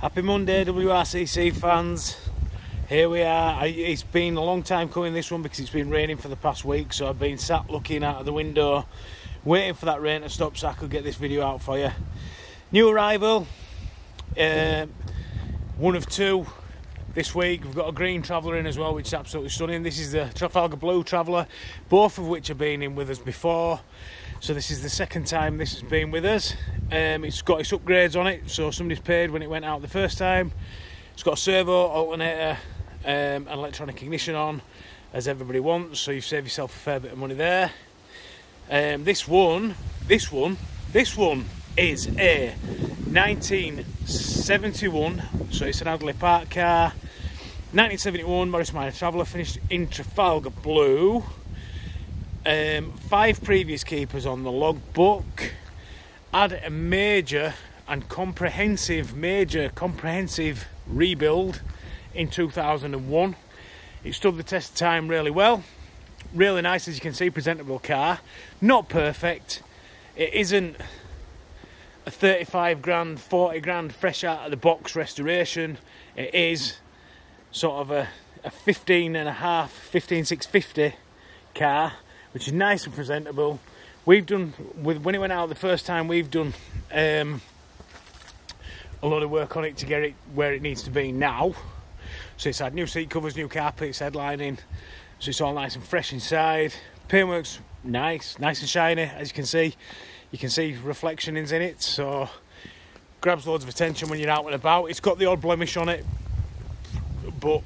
Happy Monday, WRCC fans. Here we are. It's been a long time coming, this one, because it's been raining for the past week, so I've been sat looking out of the window waiting for that rain to stop so I could get this video out for you. New arrival, one of two this week. We've got a green Traveller in as well, which is absolutely stunning. This is the Trafalgar Blue Traveller, both of which have been in with us before, so this is the second time this has been with us. It's got its upgrades on it, so somebody's paid when it went out the first time. It's got a servo, alternator, and electronic ignition on, as everybody wants, so you've saved yourself a fair bit of money there. This one is a 1971, so it's an Adderley Park car. 1971 Morris Minor Traveller, finished in Trafalgar Blue. 5 previous keepers on the logbook. Had a major comprehensive rebuild in 2001. It stood the test of time really well. Really nice, as you can see, presentable car. Not perfect. It isn't a 35 grand, 40 grand fresh out of the box restoration. It is sort of a 15650 car, which is nice and presentable. We've done, when it went out the first time, we've done a lot of work on it to get it where it needs to be now. So it's had new seat covers, new carpets, headlining, so it's all nice and fresh inside. Paintwork's nice and shiny, as you can see. You can see reflections in it, so grabs loads of attention when you're out and about. It's got the odd blemish on it, but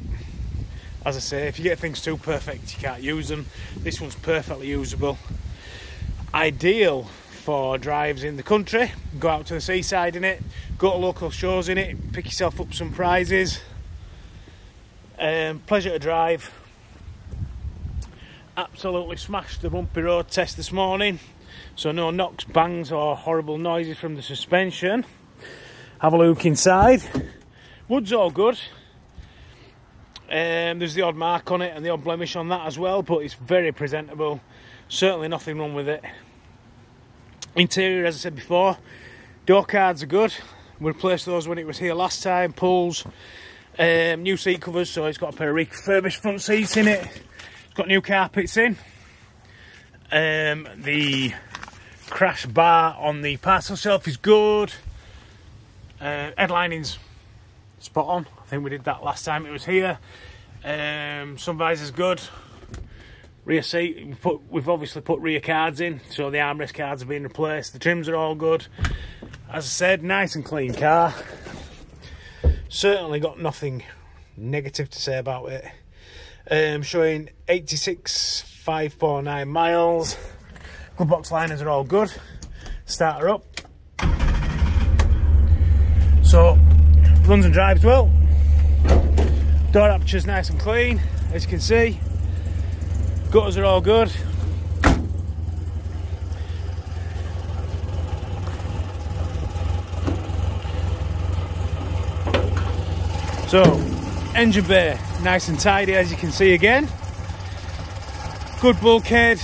as I say, if you get things too perfect, you can't use them. This one's perfectly usable. Ideal for drives in the country. Go out to the seaside in it, go to local shows in it, pick yourself up some prizes. Pleasure to drive. Absolutely smashed the bumpy road test this morning, so no knocks, bangs or horrible noises from the suspension. Have a look inside. Wood's all good. There's the odd mark on it and the odd blemish on that as well, but it's very presentable. Certainly nothing wrong with it. Interior, as I said before, door cards are good. We replaced those when it was here last time. Pulls, new seat covers, so it's got a pair of refurbished front seats in it. It's got new carpets in. The crash bar on the parcel shelf is good. Headlining's spot on. I think we did that last time it was here. Sun visor's good. Rear seat, we've obviously put rear cards in, so the armrest cards have been replaced. The trims are all good. As I said, nice and clean car. Certainly got nothing negative to say about it. Showing 86,549 miles. Glove box liners are all good. Start her up. So, runs and drives well. Door aperture's nice and clean, as you can see. Gutters are all good. So, engine bay, nice and tidy, as you can see again. Good bulkhead,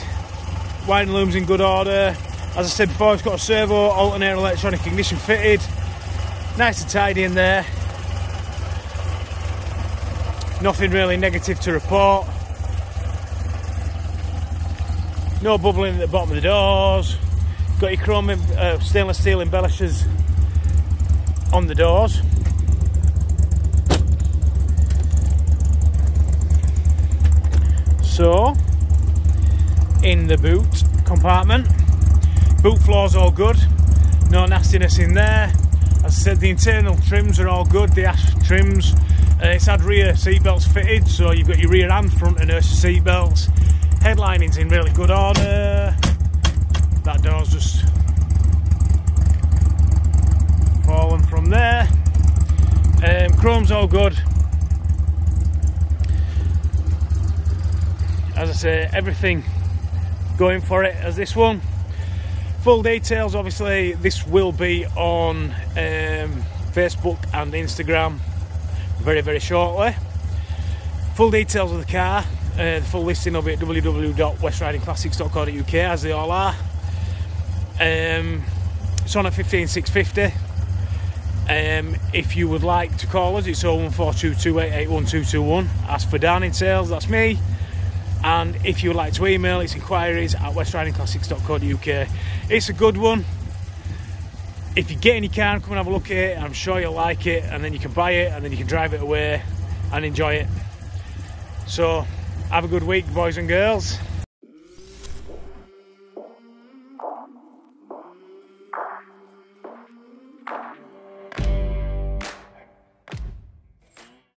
wiring loom's in good order. As I said before, it's got a servo, alternator, electronic ignition fitted. Nice and tidy in there. Nothing really negative to report. No bubbling at the bottom of the doors. Got your chrome stainless steel embellishers on the doors. So, in the boot compartment, boot floor's all good. No nastiness in there. As I said, the internal trims are all good. The ash trims. It's had rear seat belts fitted, so you've got your rear and front inertia seat belts. Headlining's in really good order. That door's just fallen from there. Chrome's all good. As I say, everything going for it as this one. Full details, obviously, this will be on Facebook and Instagram very, very shortly. Full details of the car, the full listing of it, www.westridingclassics.co.uk, as they all are. It's on at 15,650. If you would like to call us, it's 01422881221. Ask for Dan in sales, that's me. And if you would like to email, it's inquiries@westridingclassics.co.uk. It's a good one. If you get in your car and come and have a look at it, I'm sure you'll like it, and then you can buy it and then you can drive it away and enjoy it. So have a good week, boys and girls.